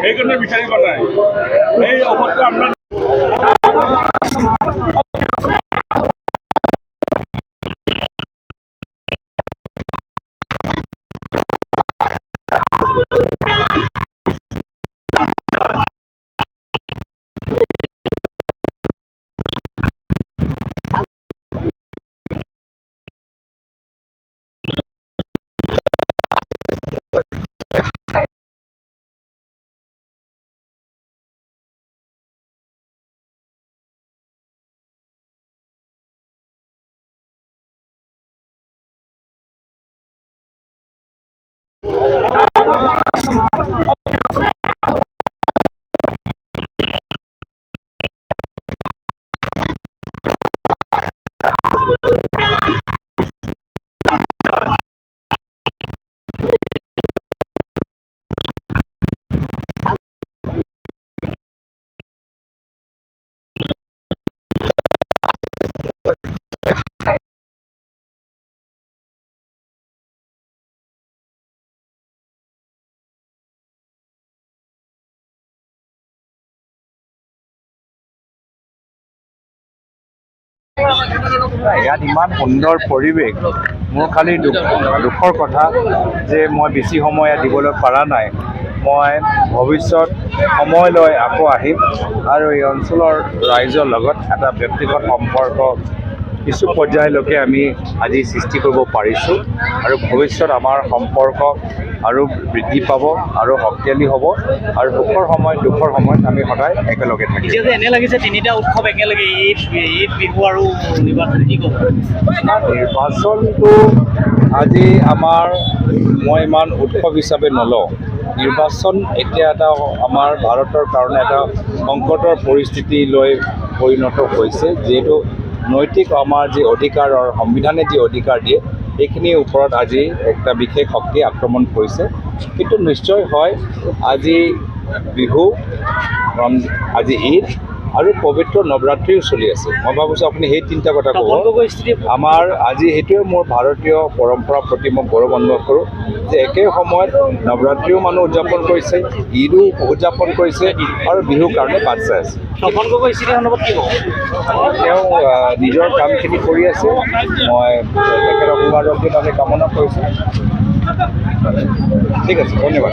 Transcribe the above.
সেইকাৰণে বিচাৰিব নাই এই অৱস্থা আপোনাৰ ইয়াত ইমান সুন্দৰ পৰিৱেশ, মোৰ খালি দুখৰ কথা যে মই বেছি সময় ইয়াত দিবলৈ পৰা নাই। মই ভৱিষ্যত সময় লৈ আকৌ আহিম আৰু এই অঞ্চলৰ ৰাইজৰ লগত এটা ব্যক্তিগত সম্পৰ্ক কিছু পৰ্যায়লৈকে আমি আজি সৃষ্টি কৰিব পাৰিছোঁ আৰু ভৱিষ্যত আমাৰ সম্পৰ্ক আৰু বৃদ্ধি পাব আৰু শক্তিশালী হ'ব আৰু সুখৰ সময় দুখৰ সময়ত আমি সদায় একেলগে থাকিম। এতিয়া যে এনে লাগিছে তিনিটা উৎসৱ একেলগে ঈদ বিহু আৰু নিৰ্বাচন, কি ক'ব? নিৰ্বাচনটো আজি মই ইমান উৎসৱ হিচাপে নলওঁ। নিৰ্বাচন এতিয়া এটা আমাৰ ভাৰতৰ কাৰণে এটা সংকটৰ পৰিস্থিতিলৈ পৰিণত হৈছে, যিহেতু নৈতিক আমাৰ যি অধিকাৰ আৰু সংবিধানে যি অধিকাৰ দিয়ে এইখিনিৰ ওপৰত আজি একটা বিশেষ শক্তি আক্ৰমণ কৰিছে। কিন্তু নিশ্চয় হয় আজি বিহু, আজি ঈদ আৰু পবিত্ৰ নৱৰাত্ৰিও চলি আছে। মই ভাবিছোঁ আপুনি সেই তিনিটা কথা ক'ব। আমাৰ আজি সেইটোৱে মোৰ ভাৰতীয় পৰম্পৰাৰ প্ৰতি মই গৌৰৱ অনুভৱ কৰোঁ যে একে সময়ত নৱৰাত্ৰিও মানুহ উদযাপন কৰিছে, ঈদো উদযাপন কৰিছে আৰু বিহুৰ কাৰণে বাট চাই আছে। তেওঁ নিজৰ কামখিনি কৰি আছে। মই তেখেতক শুভাৰম্ভৰ বাবে কামনা কৰিছোঁ। ঠিক আছে, ধন্যবাদ।